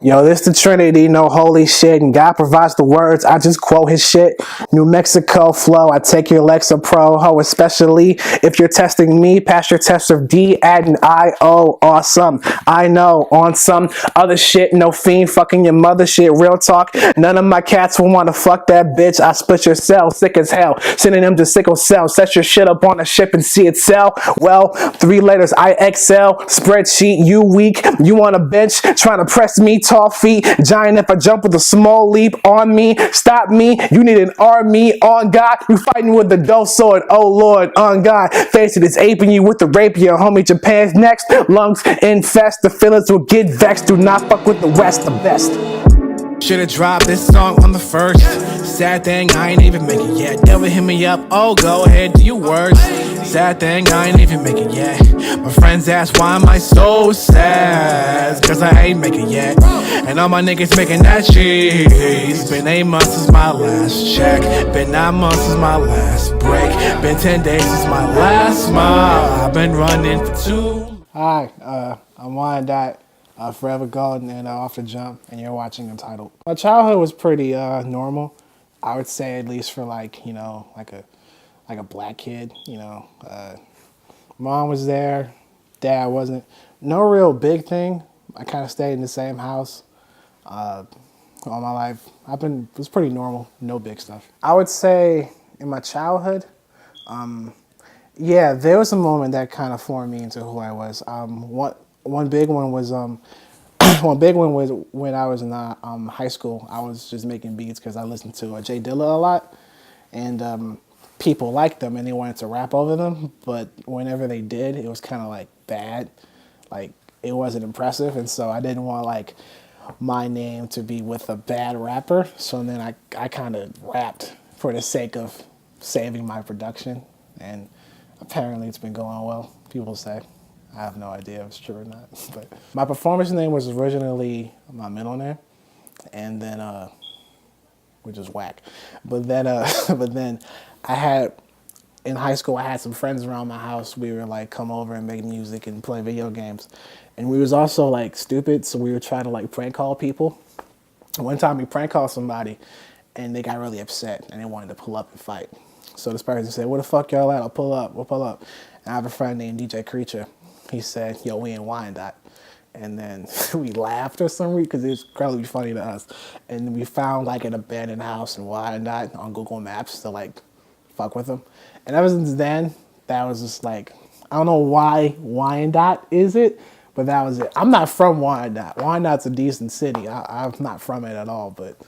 Yo, this the Trinity, no holy shit, and God provides the words, I just quote his shit. New Mexico flow, I take your Alexa Pro, ho, especially if you're testing me, pass your test of D, add an I-O, awesome. I know, on some other shit, no fiend, fucking your mother shit, real talk, none of my cats will wanna fuck that bitch, I split your cell, sick as hell, sending them to sickle cell, set your shit up on a ship and see it sell, well, 3 letters, I excel, spreadsheet, you weak, you on a bench, trying to press me, tall feet, giant if I jump with a small leap on me, stop me, you need an army, on God, you fighting with the dull sword, oh Lord, on God, face it, it's aping you with the rapier, homie, Japan's next, lungs infest, the feelings will get vexed, do not fuck with the West, the best. Should've dropped this song on the first. Sad thing, I ain't even make it yet. Devil hit me up, oh go ahead, do your worst. Sad thing, I ain't even make it yet. My friends ask why am I so sad? Cause I ain't make it yet. And all my niggas making that cheese. Been 8 months since my last check. Been 9 months since my last break. Been 10 days since my last mile. I've been running for 2. Hi, I'm Whyandotte, Forever Golden and Off the Jump, and you're watching Untitled. My childhood was pretty normal, I would say, at least for like a black kid. Mom was there, dad wasn't. No real big thing. I kind of stayed in the same house all my life. It was pretty normal, no big stuff. I would say in my childhood, yeah, there was a moment that kind of formed me into who I was. One big one was one big one was when I was in high school. I was just making beats because I listened to Jay Dilla a lot, and people liked them and they wanted to rap over them. But whenever they did, it was kind of like bad, like it wasn't impressive, and so I didn't want like my name to be with a bad rapper. So then I kind of rapped for the sake of saving my production, and apparently it's been going well, people say. I have no idea if it's true or not. But my performance name was originally my middle name, and then which is whack. But then but then in high school I had some friends around my house. We were like come over and make music and play video games. And we was also like stupid, so we were trying to like prank call people. One time we prank called somebody and they got really upset and they wanted to pull up and fight. So this person said, "Where the fuck y'all at? I'll pull up. We'll pull up." And I have a friend named DJ Creature. He said, "Yo, we in Whyanddotte." And then we laughed or something because it was incredibly funny to us. And we found like an abandoned house in Whyanddotte on Google Maps to like fuck with them. And ever since then, that was just like, I don't know why Wyandotte is it, but that was it. I'm not from Wyandotte. Wyandotte's a decent city. I'm not from it at all, but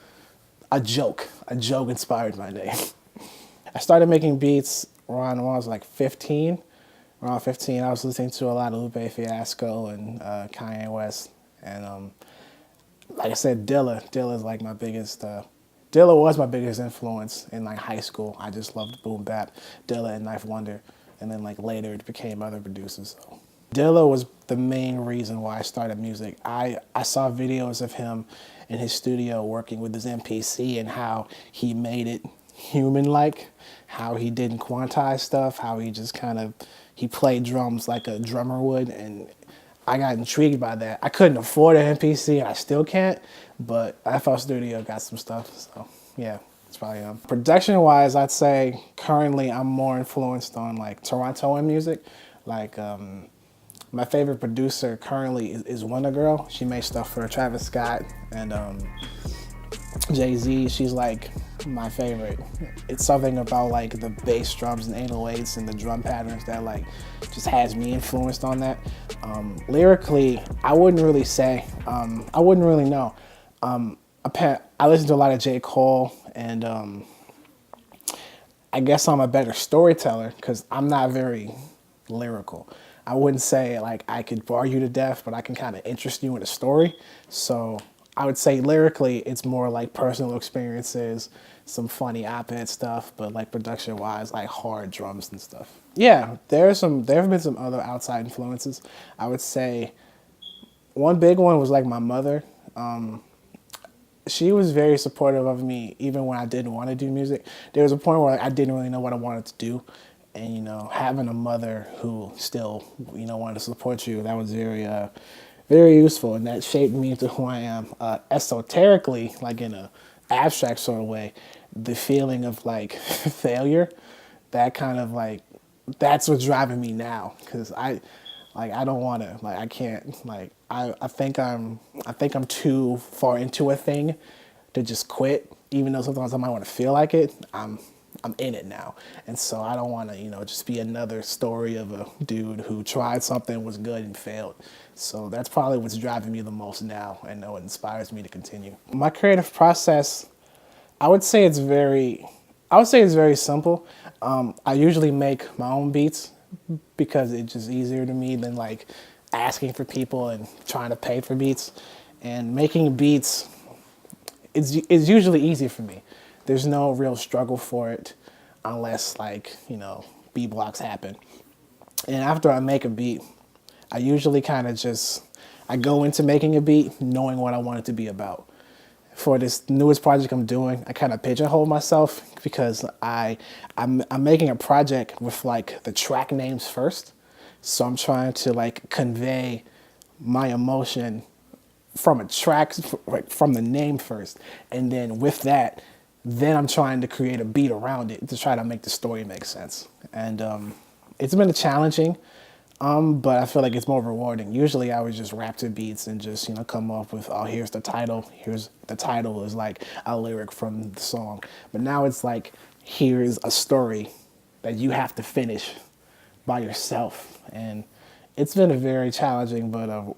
a joke inspired my name. I started making beats around when I was like 15. Around 15, I was listening to a lot of Lupe Fiasco and Kanye West. And like I said, Dilla is like my biggest, Dilla was my biggest influence in like high school. I just loved boom bap, Dilla and Knife Wonder. And then like later it became other producers. So Dilla was the main reason why I started music. I saw videos of him in his studio working with his MPC and how he made it human-like, how he didn't quantize stuff, how he just kind of, he played drums like a drummer would, and I got intrigued by that. I couldn't afford an MPC, and I still can't, but FL Studio got some stuff, so yeah, it's probably him. Production-wise, I'd say currently I'm more influenced on like Torontoan music. Like my favorite producer currently is Wonder Girl. She makes stuff for Travis Scott and Jay-Z. She's like my favorite. It's something about like the bass drums and 808s and the drum patterns that like just has me influenced on that. Lyrically, I wouldn't really say, I wouldn't really know. I listen to a lot of J. Cole, and I guess I'm a better storyteller because I'm not very lyrical. I wouldn't say like I could bore you to death, but I can kind of interest you in a story. So I would say lyrically, it's more like personal experiences, some funny op-ed stuff, but like production-wise, like hard drums and stuff. Yeah, there have been some other outside influences. I would say one big one was like my mother. She was very supportive of me even when I didn't want to do music. There was a point where I didn't really know what I wanted to do. And, you know, having a mother who still, you know, wanted to support you, that was very, very useful, and that shaped me into who I am. Esoterically, like in a abstract sort of way, the feeling of like failure, that kind of like, that's what's driving me now. Cause I don't want to, like, I can't, like, I think I'm too far into a thing to just quit, even though sometimes I might want to feel like it. I'm in it now, and so I don't want to, just be another story of a dude who tried something, was good, and failed. So that's probably what's driving me the most now, and what inspires me to continue. My creative process, I would say it's very, I would say it's very simple. I usually make my own beats because it's just easier to me than like asking for people and trying to pay for beats. And making beats is usually easy for me. There's no real struggle for it unless like, beat blocks happen. And after I make a beat, I usually kind of just, I go into making a beat knowing what I want it to be about. For this newest project I'm doing, I kind of pigeonhole myself because I'm making a project with like the track names first. So I'm trying to like convey my emotion from a track, like from the name first, and then with that, then I'm trying to create a beat around it to try to make the story make sense. And it's been challenging, but I feel like it's more rewarding. Usually I would just rap to beats and just, come up with, oh, here's the title. Here's the title is like a lyric from the song. But now it's like, here's a story that you have to finish by yourself. And it's been a very challenging, but a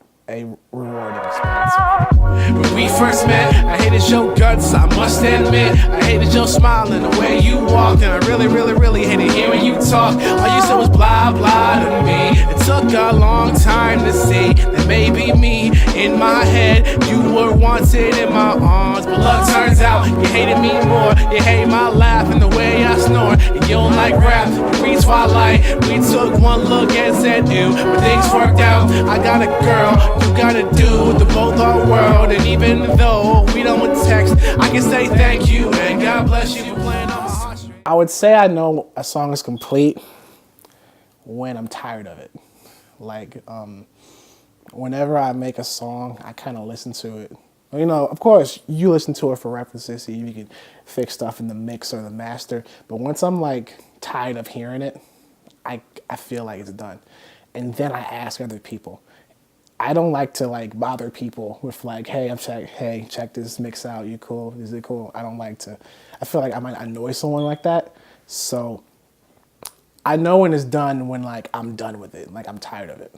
rewarding experience. When we first met, I hated your guts, I must admit. I hated your smile and the way you walked, and I really, really, really hated hearing you talk. All you said was blah, blah to me. It took a long time to see that maybe me, in my head, you were wanted in my arms. But luck turns out, you hated me more. You hate my laugh and the way I snore. And you don't like rap, you read Twilight. We took one look and said ew, but things worked out. I got a girl, you got a dude, the both our world. And even though we don't text, I can say thank you and God bless you for playing on my heartstrings. I would say I know a song is complete when I'm tired of it. Like, whenever I make a song, I kind of listen to it. Of course, you listen to it for references, so you can fix stuff in the mix or the master. But once I'm like tired of hearing it, I feel like it's done. And then I ask other people. I don't like to like bother people with like, hey, check this mix out. You cool? Is it cool? I don't like to. I feel like I might annoy someone like that. So I know when it's done when like I'm done with it. Like I'm tired of it.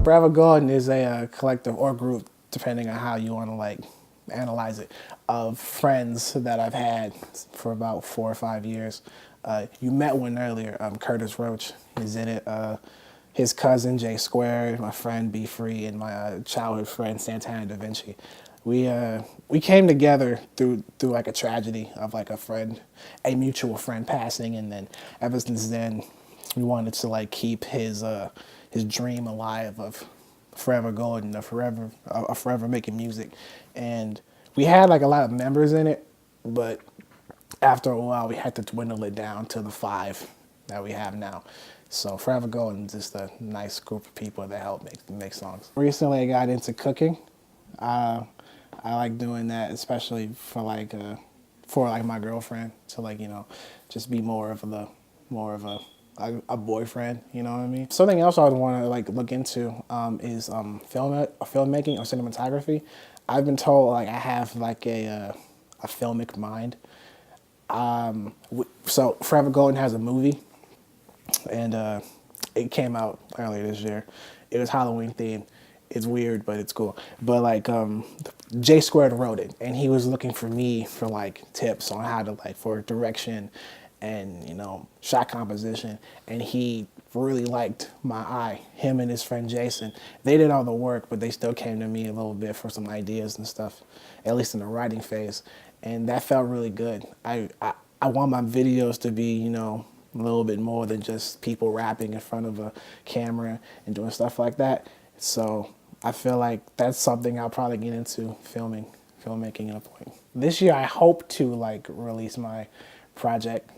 Forever Golden is a collective or group, depending on how you want to like analyze it, of friends that I've had for about 4 or 5 years. You met one earlier, Curtis Roach is in it. His cousin Jay Squared, my friend B Free, and my childhood friend Santana Da Vinci. We came together through like a tragedy of like a mutual friend passing, and then ever since then, we wanted to like keep his dream alive of forever golden, of forever making music. And we had like a lot of members in it, but after a while we had to dwindle it down to the 5 that we have now. So Forever Golden is just a nice group of people that help make songs. Recently I got into cooking. I like doing that, especially for like my girlfriend, to like, just be more of a boyfriend, you know what I mean? Something else I would want to like look into is filmmaking or cinematography. I've been told like I have like a filmic mind. So Forever Golden has a movie, and it came out earlier this year. It was Halloween themed. It's weird, but it's cool. But like Jay Squared wrote it, and he was looking for me for like tips on how to like for direction and, you know, shot composition. And he really liked my eye. Him and his friend Jason, they did all the work, but they still came to me a little bit for some ideas and stuff, at least in the writing phase. And that felt really good. I want my videos to be, you know, a little bit more than just people rapping in front of a camera and doing stuff like that. So I feel like that's something I'll probably get into, filmmaking at a point. This year I hope to like release my project.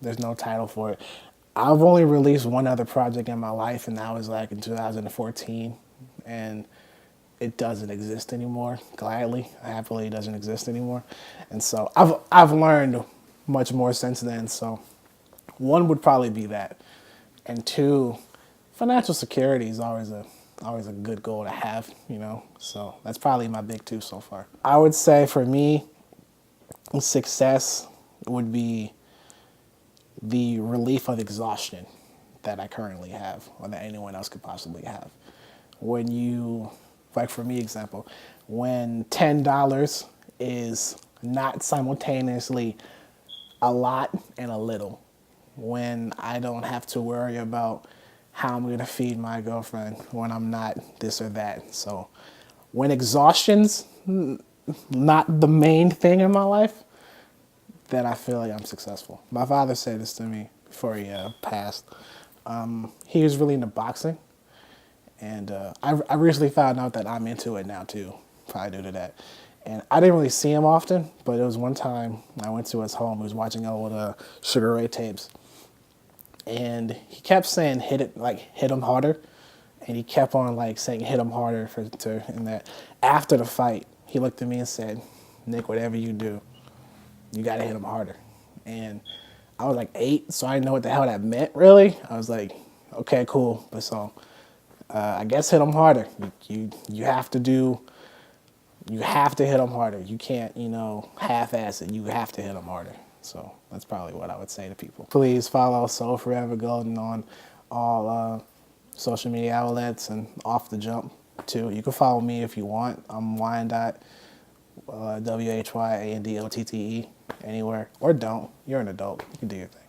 There's no title for it. I've only released one other project in my life, and that was like in 2014, and it doesn't exist anymore. Gladly, happily, it doesn't exist anymore. And so I've learned much more since then. So one would probably be that, and two, financial security is always a good goal to have, you know. So that's probably my big two so far. I would say for me, success would be the relief of exhaustion that I currently have, or that anyone else could possibly have. When you, like for me example, when $10 is not simultaneously a lot and a little, when I don't have to worry about how I'm gonna feed my girlfriend when I'm not this or that. So when exhaustion's not the main thing in my life, then I feel like I'm successful. My father said this to me before he passed. He was really into boxing, and I recently found out that I'm into it now too, probably due to that. And I didn't really see him often, but it was one time I went to his home. He was watching old Sugar Ray tapes, and he kept saying hit him harder, and he kept on like saying hit him harder and that. After the fight, he looked at me and said, "Nick, whatever you do, you gotta hit him harder." And I was like 8, so I didn't know what the hell that meant really. I was like, okay, cool. But so I guess hit him harder. You have to hit him harder. You can't, you know, half-ass it. You have to hit him harder. So that's probably what I would say to people. Please follow Soul Forever Golden on all social media outlets and Off the Jump too. You can follow me if you want. I'm Whyandotte, Whyanddotte, anywhere. Or don't. You're an adult. You can do your thing.